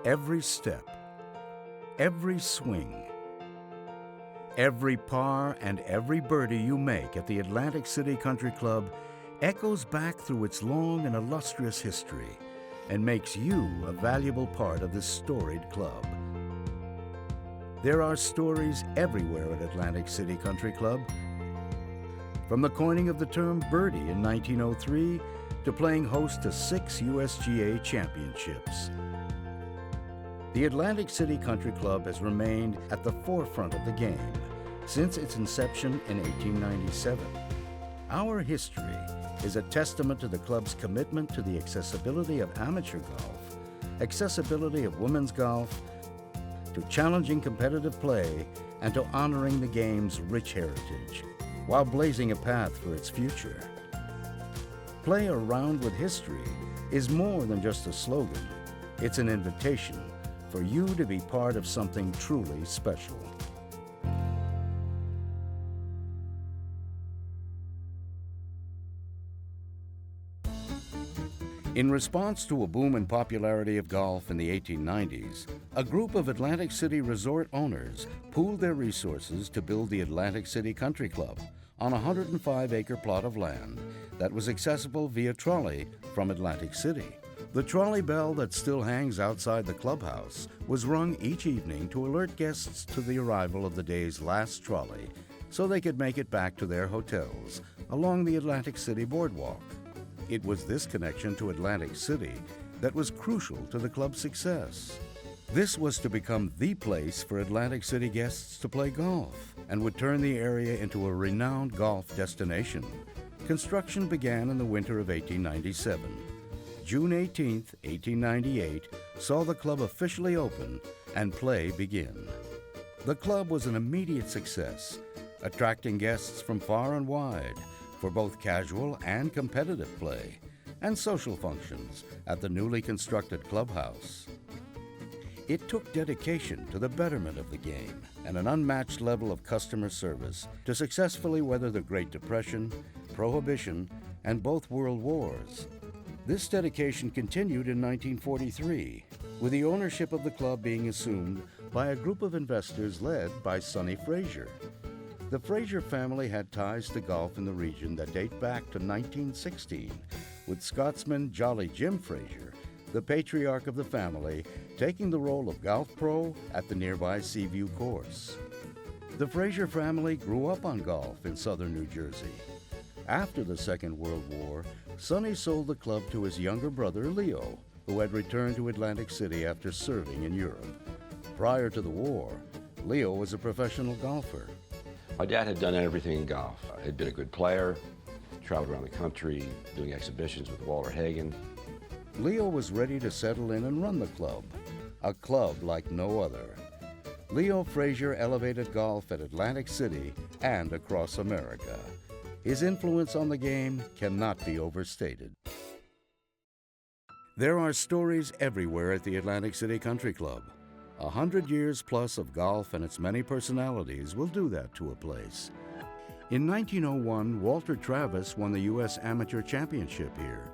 Every step, every swing, every par and every birdie you make at the Atlantic City Country Club echoes back through its long and illustrious history and makes you a valuable part of this storied club. There are stories everywhere at Atlantic City Country Club, from the coining of the term birdie in 1903 to playing host to 6 USGA championships. The Atlantic City Country Club has remained at the forefront of the game since its inception in 1897. Our history is a testament to the club's commitment to the accessibility of amateur golf, accessibility of women's golf, to challenging competitive play, and to honoring the game's rich heritage, while blazing a path for its future. Play Around with History is more than just a slogan. It's an invitation for you to be part of something truly special. In response to a boom in popularity of golf in the 1890s, a group of Atlantic City resort owners pooled their resources to build the Atlantic City Country Club on a 105-acre plot of land that was accessible via trolley from Atlantic City. The trolley bell that still hangs outside the clubhouse was rung each evening to alert guests to the arrival of the day's last trolley so they could make it back to their hotels along the Atlantic City boardwalk. It was this connection to Atlantic City that was crucial to the club's success. This was to become the place for Atlantic City guests to play golf and would turn the area into a renowned golf destination. Construction began in the winter of 1897. June 18, 1898, saw the club officially open and play begin. The club was an immediate success, attracting guests from far and wide for both casual and competitive play and social functions at the newly constructed clubhouse. It took dedication to the betterment of the game and an unmatched level of customer service to successfully weather the Great Depression, Prohibition, and both World Wars. This dedication continued in 1943, with the ownership of the club being assumed by a group of investors led by Sonny Frazier. The Frazier family had ties to golf in the region that date back to 1916, with Scotsman Jolly Jim Frazier, the patriarch of the family, taking the role of golf pro at the nearby Seaview course. The Frazier family grew up on golf in southern New Jersey. After the Second World War, Sonny sold the club to his younger brother Leo, who had returned to Atlantic City after serving in Europe. Prior to the war, Leo was a professional golfer. My dad had done everything in golf. He'd been a good player, traveled around the country doing exhibitions with Walter Hagen. Leo was ready to settle in and run the club, a club like no other. Leo Frazier elevated golf at Atlantic City and across America. His influence on the game cannot be overstated. There are stories everywhere at the Atlantic City Country Club. 100 years plus of golf and its many personalities will do that to a place. In 1901, Walter Travis won the U.S. Amateur Championship here,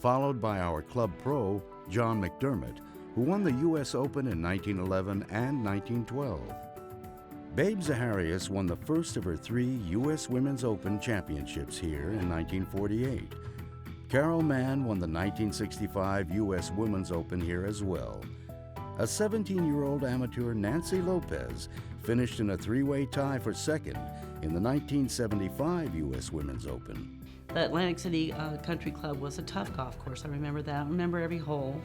followed by our club pro, John McDermott, who won the U.S. Open in 1911 and 1912. Babe Zaharias won the first of her 3 U.S. Women's Open championships here in 1948. Carol Mann won the 1965 U.S. Women's Open here as well. A 17-year-old amateur, Nancy Lopez, finished in a 3-way tie for second in the 1975 U.S. Women's Open. The Atlantic City Country Club was a tough golf course. I remember that. I remember every hole,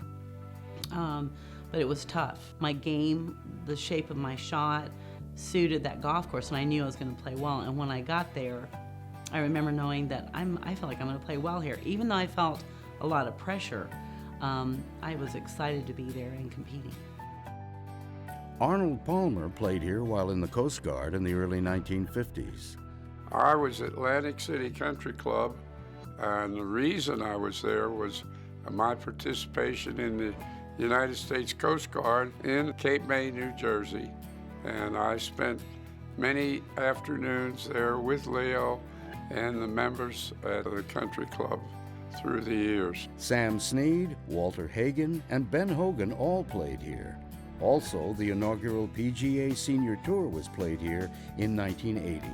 but it was tough. My game, the shape of my shot, suited that golf course, and I knew I was going to play well. And when I got there, I remember knowing that I felt like I'm going to play well here. Even though I felt a lot of pressure, I was excited to be there and competing. Arnold Palmer played here while in the Coast Guard in the early 1950s. I was at Atlantic City Country Club, and the reason I was there was my participation in the United States Coast Guard in Cape May, New Jersey. And I spent many afternoons there with Leo and the members at the country club. through the years. Sam Snead, Walter Hagen, and Ben Hogan all played here. Also, the inaugural PGA Senior Tour was played here in 1980,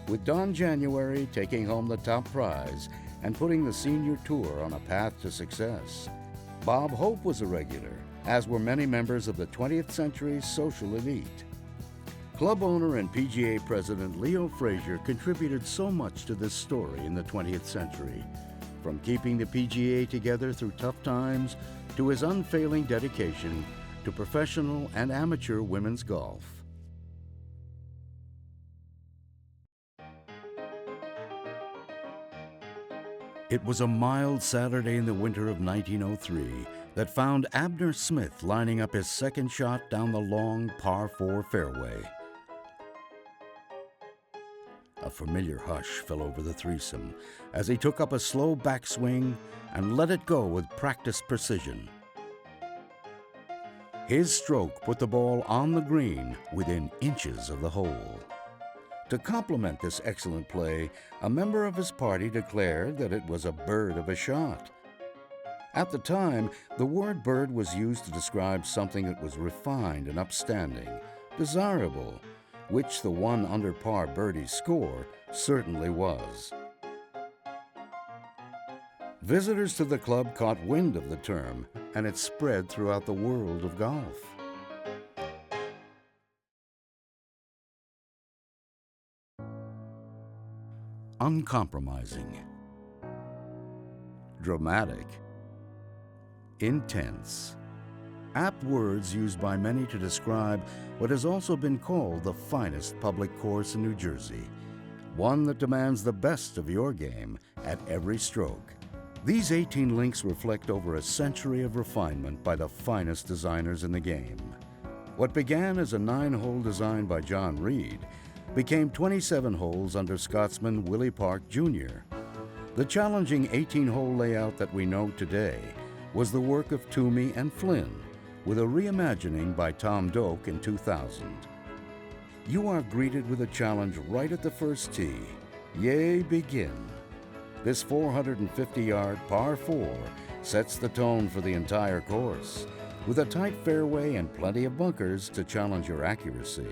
with Don January taking home the top prize and putting the Senior Tour on a path to success. Bob Hope was a regular, as were many members of the 20th century's social elite. Club owner and PGA president Leo Frazier contributed so much to this story in the 20th century, from keeping the PGA together through tough times to his unfailing dedication to professional and amateur women's golf. It was a mild Saturday in the winter of 1903 that found Abner Smith lining up his second shot down the long par 4 fairway. A familiar hush fell over the threesome as he took up a slow backswing and let it go with practiced precision. His stroke put the ball on the green within inches of the hole. To complement this excellent play, a member of his party declared that it was a bird of a shot. At the time, the word bird was used to describe something that was refined and upstanding, desirable, which the one under par birdie score certainly was. Visitors to the club caught wind of the term, and it spread throughout the world of golf. Uncompromising, dramatic, intense. Apt words used by many to describe what has also been called the finest public course in New Jersey, one that demands the best of your game at every stroke. These 18 links reflect over a century of refinement by the finest designers in the game. What began as a 9-hole design by John Reed became 27 holes under Scotsman Willie Park Jr. The challenging 18-hole layout that we know today was the work of Toomey and Flynn, with a reimagining by Tom Doak in 2000. You are greeted with a challenge right at the first tee. Yea, begin. This 450-yard par 4 sets the tone for the entire course, with a tight fairway and plenty of bunkers to challenge your accuracy.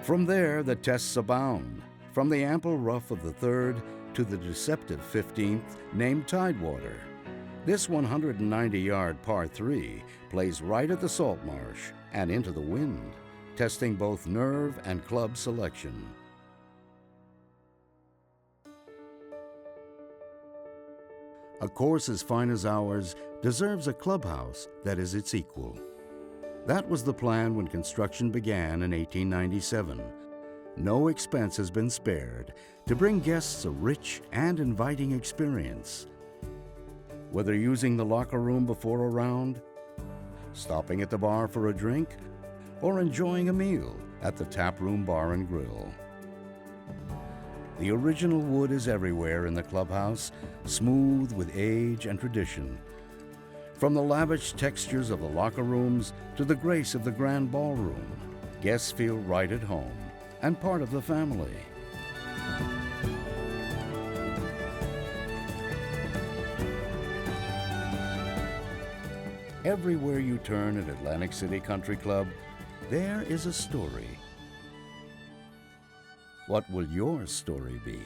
From there, the tests abound, from the ample rough of the 3rd to the deceptive 15th, named Tidewater. This 190-yard par 3 plays right at the salt marsh and into the wind, testing both nerve and club selection. A course as fine as ours deserves a clubhouse that is its equal. That was the plan when construction began in 1897. No expense has been spared to bring guests a rich and inviting experience. Whether using the locker room before a round, stopping at the bar for a drink, or enjoying a meal at the Taproom Bar and Grill. The original wood is everywhere in the clubhouse, smooth with age and tradition. From the lavish textures of the locker rooms to the grace of the grand ballroom, guests feel right at home and part of the family. Everywhere you turn at Atlantic City Country Club, there is a story. What will your story be?